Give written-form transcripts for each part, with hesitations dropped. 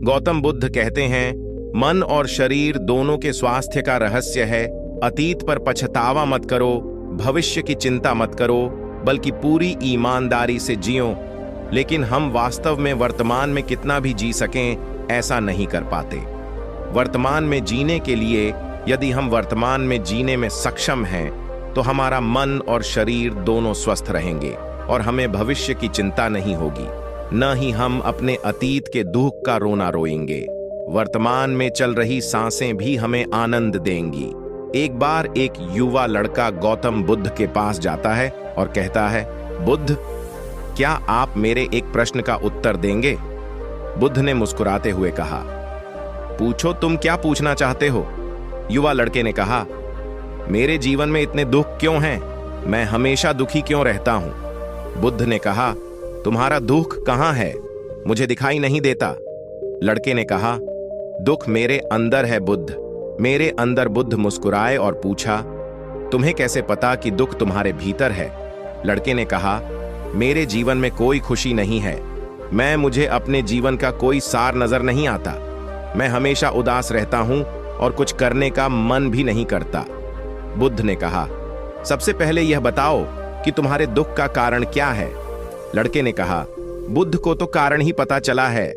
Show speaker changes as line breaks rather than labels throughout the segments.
गौतम बुद्ध कहते हैं, मन और शरीर दोनों के स्वास्थ्य का रहस्य है। अतीत पर पछतावा मत करो, भविष्य की चिंता मत करो, बल्कि पूरी ईमानदारी से जियो। लेकिन हम वास्तव में वर्तमान में कितना भी जी सकें, ऐसा नहीं कर पाते। वर्तमान में जीने के लिए यदि हम वर्तमान में जीने में सक्षम हैं, तो हमारा मन और शरीर दोनों स्वस्थ रहेंगे और हमें भविष्य की चिंता नहीं होगी, न ही हम अपने अतीत के दुख का रोना रोएंगे। वर्तमान में चल रही सांसें भी हमें आनंद देंगी। एक बार एक युवा लड़का गौतम बुद्ध के पास जाता है और कहता है, बुद्ध, क्या आप मेरे एक प्रश्न का उत्तर देंगे? बुद्ध ने मुस्कुराते हुए कहा, पूछो, तुम क्या पूछना चाहते हो? युवा लड़के ने कहा, मेरे जीवन में इतने दुख क्यों हैं? मैं हमेशा दुखी क्यों रहता हूं? बुद्ध ने कहा, तुम्हारा दुख कहां है? मुझे दिखाई नहीं देता। लड़के ने कहा, दुख मेरे अंदर है बुद्ध। मेरे अंदर। बुद्ध मुस्कुराए और पूछा, तुम्हें कैसे पता कि दुख तुम्हारे भीतर है? लड़के ने कहा, मेरे जीवन में कोई खुशी नहीं है। मुझे अपने जीवन का कोई सार नजर नहीं आता। मैं हमेशा उदास रहता हूं और कुछ करने का मन भी नहीं करता। बुद्ध ने कहा, सबसे पहले यह बताओ कि तुम्हारे दुख का कारण क्या है? लड़के ने कहा, बुद्ध को तो कारण ही पता चला है।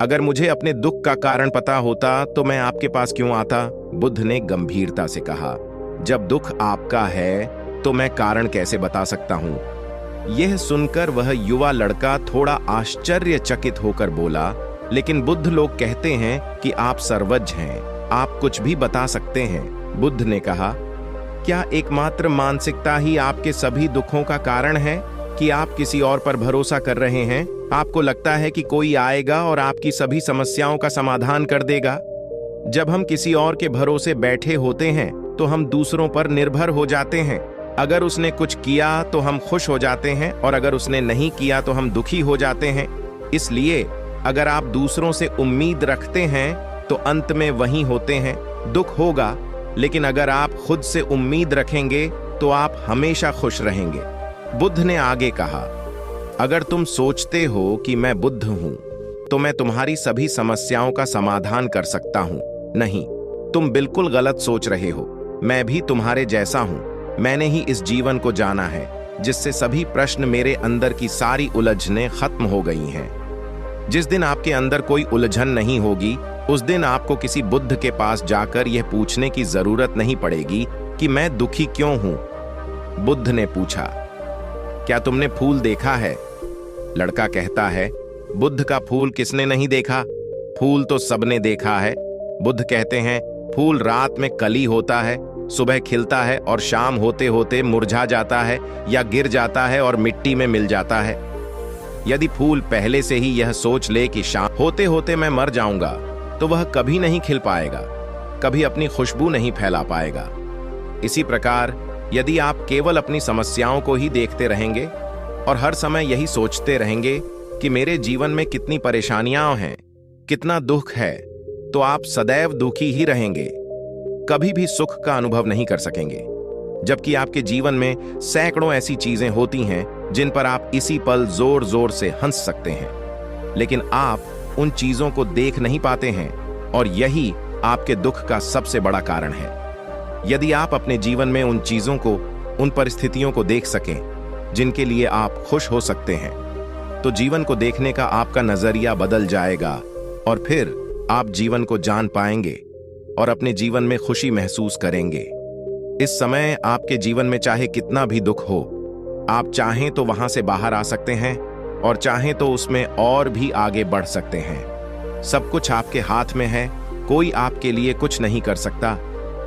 अगर मुझे अपने दुख का कारण पता होता तो मैं आपके पास क्यों आता? बुद्ध ने गंभीरता से कहा, जब दुख आपका है तो मैं कारण कैसे बता सकता हूं? यह सुनकर वह युवा लड़का थोड़ा आश्चर्यचकित होकर बोला, लेकिन बुद्ध लोग कहते हैं कि आप सर्वज्ञ हैं, आप कुछ भी बता सकते हैं। बुद्ध ने कहा, क्या एकमात्र मानसिकता ही आपके सभी दुखों का कारण है कि आप किसी और पर भरोसा कर रहे हैं? आपको लगता है कि कोई आएगा और आपकी सभी समस्याओं का समाधान कर देगा? जब हम किसी और के भरोसे बैठे होते हैं तो हम दूसरों पर निर्भर हो जाते हैं। अगर उसने कुछ किया तो हम खुश हो जाते हैं और अगर उसने नहीं किया तो हम दुखी हो जाते हैं। इसलिए अगर आप दूसरों से उम्मीद रखते हैं तो अंत में वही होते हैं। दुख होगा, लेकिन अगर आप खुद से उम्मीद रखेंगे तो आप हमेशा खुश रहेंगे। बुद्ध ने आगे कहा, अगर तुम सोचते हो कि मैं बुद्ध हूं तो मैं तुम्हारी सभी समस्याओं का समाधान कर सकता हूं। नहीं, तुम बिल्कुल गलत सोच रहे हो। मैं भी तुम्हारे जैसा हूं। मैंने ही इस जीवन को जाना है जिससे सभी प्रश्न, मेरे अंदर की सारी उलझनें खत्म हो गई हैं। जिस दिन आपके अंदर कोई उलझन नहीं होगी, उस दिन आपको किसी बुद्ध के पास जाकर यह पूछने की जरूरत नहीं पड़ेगी कि मैं दुखी क्यों हूं। बुद्ध ने पूछा, क्या तुमने फूल देखा है? लड़का कहता है, बुद्ध का फूल किसने नहीं देखा? फूल तो सबने देखा है। बुद्ध कहते हैं, फूल रात में कली होता है, सुबह खिलता है और शाम होते होते मुरझा जाता है या गिर जाता है और मिट्टी में मिल जाता है। यदि फूल पहले से ही यह सोच ले कि शाम होते होते मैं मर जाऊंगा, तो वह कभी नहीं खिल पाएगा, कभी अपनी खुशबू नहीं फैला पाएगा। इसी प्रकार यदि आप केवल अपनी समस्याओं को ही देखते रहेंगे और हर समय यही सोचते रहेंगे कि मेरे जीवन में कितनी परेशानियां हैं, कितना दुख है, तो आप सदैव दुखी ही रहेंगे, कभी भी सुख का अनुभव नहीं कर सकेंगे। जबकि आपके जीवन में सैकड़ों ऐसी चीजें होती हैं जिन पर आप इसी पल जोर जोर से हंस सकते हैं, लेकिन आप उन चीजों को देख नहीं पाते हैं और यही आपके दुख का सबसे बड़ा कारण है। यदि आप अपने जीवन में उन चीजों को, उन परिस्थितियों को देख सकें जिनके लिए आप खुश हो सकते हैं, तो जीवन को देखने का आपका नजरिया बदल जाएगा और फिर आप जीवन को जान पाएंगे और अपने जीवन में खुशी महसूस करेंगे। इस समय आपके जीवन में चाहे कितना भी दुख हो, आप चाहें तो वहां से बाहर आ सकते हैं और चाहें तो उसमें और भी आगे बढ़ सकते हैं। सब कुछ आपके हाथ में है। कोई आपके लिए कुछ नहीं कर सकता,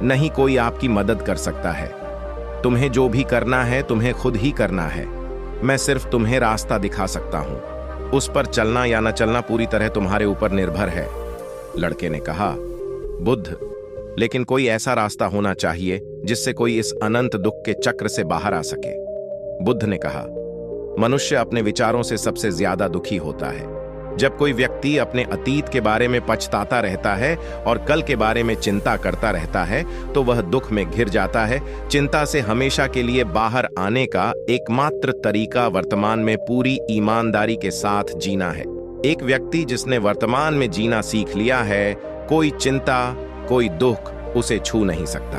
नहीं कोई आपकी मदद कर सकता है। तुम्हें जो भी करना है तुम्हें खुद ही करना है। मैं सिर्फ तुम्हें रास्ता दिखा सकता हूं, उस पर चलना या न चलना पूरी तरह तुम्हारे ऊपर निर्भर है। लड़के ने कहा, बुद्ध, लेकिन कोई ऐसा रास्ता होना चाहिए जिससे कोई इस अनंत दुख के चक्र से बाहर आ सके। बुद्ध ने कहा, मनुष्य अपने विचारों से सबसे ज्यादा दुखी होता है। जब कोई व्यक्ति अपने अतीत के बारे में पछताता रहता है और कल के बारे में चिंता करता रहता है, तो वह दुख में घिर जाता है। चिंता से हमेशा के लिए बाहर आने का एकमात्र तरीका वर्तमान में पूरी ईमानदारी के साथ जीना है। एक व्यक्ति जिसने वर्तमान में जीना सीख लिया है, कोई चिंता, कोई दुख उसे छू नहीं सकता।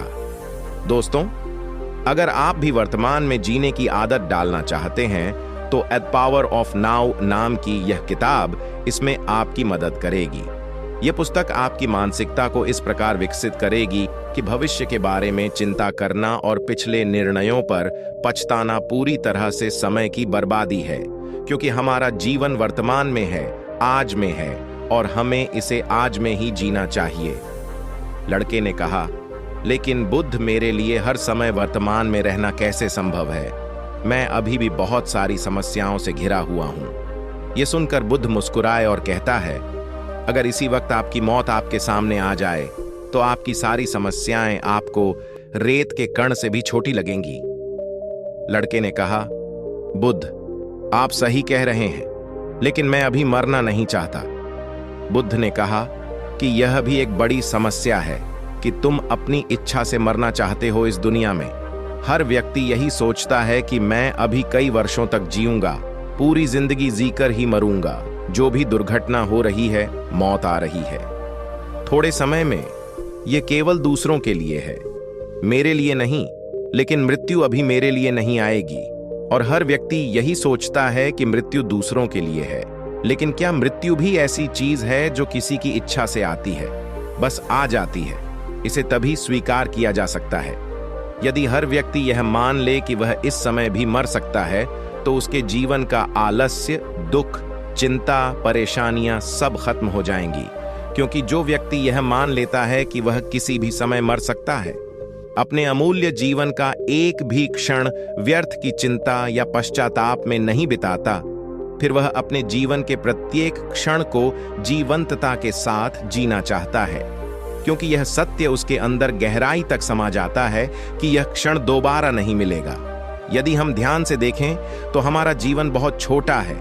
दोस्तों, अगर आप भी वर्तमान में जीने की आदत डालना चाहते हैं तो द पावर ऑफ नाउ नाम की यह किताब इसमें आपकी मदद करेगी। यह पुस्तक आपकी मानसिकता को इस प्रकार विकसित करेगी कि भविष्य के बारे में चिंता करना और पिछले निर्णयों पर पछताना पूरी तरह से समय की बर्बादी है, क्योंकि हमारा जीवन वर्तमान में है, आज में है, और हमें इसे आज में ही जीना चाहिए। लड़के ने कहा, लेकिन बुद्ध, मेरे लिए हर समय वर्तमान में रहना कैसे संभव है? मैं अभी भी बहुत सारी समस्याओं से घिरा हुआ हूं। यह सुनकर बुद्ध मुस्कुराए और कहता है, अगर इसी वक्त आपकी मौत आपके सामने आ जाए तो आपकी सारी समस्याएं आपको रेत के कण से भी छोटी लगेंगी। लड़के ने कहा, बुद्ध, आप सही कह रहे हैं, लेकिन मैं अभी मरना नहीं चाहता। बुद्ध ने कहा कि यह भी एक बड़ी समस्या है कि तुम अपनी इच्छा से मरना चाहते हो। इस दुनिया में हर व्यक्ति यही सोचता है कि मैं अभी कई वर्षों तक जीऊंगा, पूरी जिंदगी जीकर ही मरूंगा। जो भी दुर्घटना हो रही है, मौत आ रही है थोड़े समय में, यह केवल दूसरों के लिए है, मेरे लिए नहीं। लेकिन मृत्यु अभी मेरे लिए नहीं आएगी। और हर व्यक्ति यही सोचता है कि मृत्यु दूसरों के लिए है। लेकिन क्या मृत्यु भी ऐसी चीज है जो किसी की इच्छा से आती है? बस आ जाती है। इसे तभी स्वीकार किया जा सकता है यदि हर व्यक्ति यह मान ले कि वह इस समय भी मर सकता है, तो उसके जीवन का आलस्य, दुख, चिंता, परेशानियां सब खत्म हो जाएंगी। क्योंकि जो व्यक्ति यह मान लेता है कि वह किसी भी समय मर सकता है, अपने अमूल्य जीवन का एक भी क्षण व्यर्थ की चिंता या पश्चाताप में नहीं बिताता, फिर वह अपने जीवन के प्रत्येक क्षण को जीवंतता के साथ जीना चाहता है। क्योंकि यह सत्य उसके अंदर गहराई तक समा जाता है कि यह क्षण दोबारा नहीं मिलेगा। यदि हम ध्यान से देखें तो हमारा जीवन बहुत छोटा है।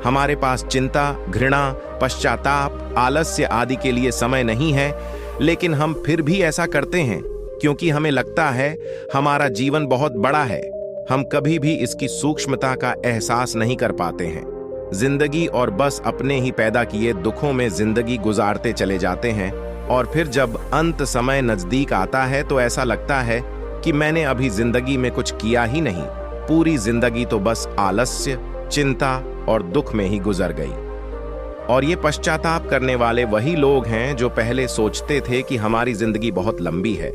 हमारे पास चिंता, घृणा, पश्चाताप, आलस्य आदि के लिए समय नहीं है, लेकिन हम फिर भी ऐसा करते हैं क्योंकि हमें लगता है हमारा जीवन बहुत बड़ा है। हम कभी भी इसकी सूक्ष्मता का एहसास नहीं कर पाते हैं। जिंदगी और बस अपने ही पैदा किए दुखों में जिंदगी गुजारते चले जाते हैं, और फिर जब अंत समय नजदीक आता है तो ऐसा लगता है कि मैंने अभी जिंदगी में कुछ किया ही नहीं। पूरी जिंदगी तो बस आलस्य, चिंता और दुख में ही गुजर गई। और ये पश्चाताप करने वाले वही लोग हैं जो पहले सोचते थे कि हमारी जिंदगी बहुत लंबी है।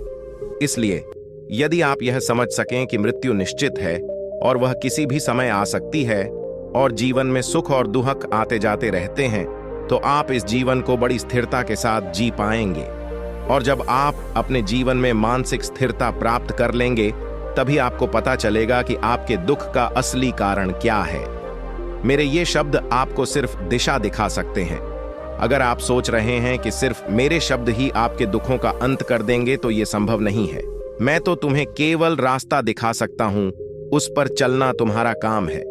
इसलिए यदि आप यह समझ सकें कि मृत्यु निश्चित है और वह किसी भी समय आ सकती है, और जीवन में सुख और दुख आते जाते रहते हैं, तो आप इस जीवन को बड़ी स्थिरता के साथ जी पाएंगे। और जब आप अपने जीवन में मानसिक स्थिरता प्राप्त कर लेंगे, तभी आपको पता चलेगा कि आपके दुख का असली कारण क्या है। मेरे ये शब्द आपको सिर्फ दिशा दिखा सकते हैं। अगर आप सोच रहे हैं कि सिर्फ मेरे शब्द ही आपके दुखों का अंत कर देंगे, तो ये संभव नहीं है। मैं तो तुम्हें केवल रास्ता दिखा सकता हूं, उस पर चलना तुम्हारा काम है।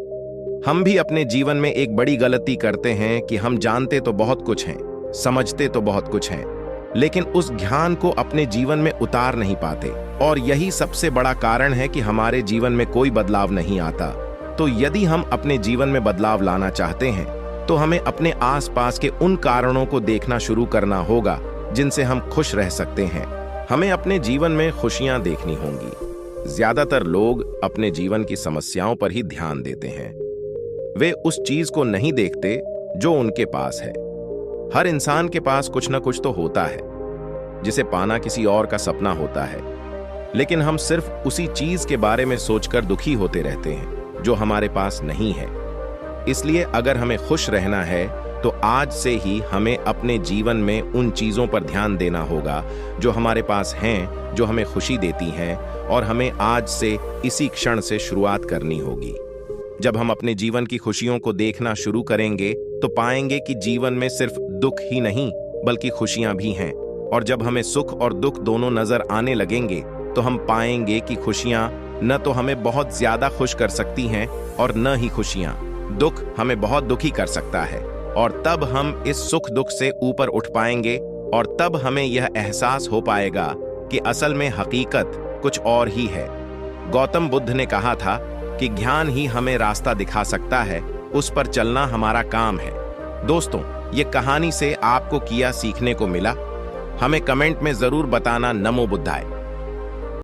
हम भी अपने जीवन में एक बड़ी गलती करते हैं कि हम जानते तो बहुत कुछ हैं, समझते तो बहुत कुछ हैं, लेकिन उस ज्ञान को अपने जीवन में उतार नहीं पाते। और यही सबसे बड़ा कारण है कि हमारे जीवन में कोई बदलाव नहीं आता। तो यदि हम अपने जीवन में बदलाव लाना चाहते हैं, तो हमें अपने आसपास के उन कारणों को देखना शुरू करना होगा जिनसे हम खुश रह सकते हैं। हमें अपने जीवन में खुशियां देखनी होंगी। ज्यादातर लोग अपने जीवन की समस्याओं पर ही ध्यान देते हैं। वे उस चीज को नहीं देखते जो उनके पास है। हर इंसान के पास कुछ ना कुछ तो होता है जिसे पाना किसी और का सपना होता है, लेकिन हम सिर्फ उसी चीज के बारे में सोचकर दुखी होते रहते हैं जो हमारे पास नहीं है। इसलिए अगर हमें खुश रहना है तो आज से ही हमें अपने जीवन में उन चीजों पर ध्यान देना होगा जो हमारे पास हैं, जो हमें खुशी देती हैं, और हमें आज से इसी क्षण से शुरुआत करनी होगी। जब हम अपने जीवन की खुशियों को देखना शुरू करेंगे तो पाएंगे कि जीवन में सिर्फ दुख ही नहीं बल्कि खुशियां भी हैं। और जब हमें सुख और दुख दोनों नजर आने लगेंगे तो हम पाएंगे कि खुशियां न तो हमें बहुत ज्यादा खुश कर सकती हैं और न ही खुशियां। दुख हमें बहुत दुखी कर सकता है, और तब हम इस सुख दुख से ऊपर उठ पाएंगे, और तब हमें यह एहसास हो पाएगा कि असल में हकीकत कुछ और ही है। गौतम बुद्ध ने कहा था कि ज्ञान ही हमें रास्ता दिखा सकता है, उस पर चलना हमारा काम है। दोस्तों, ये कहानी से आपको किया सीखने को मिला? हमें कमेंट में जरूर बताना। नमो बुद्धाय।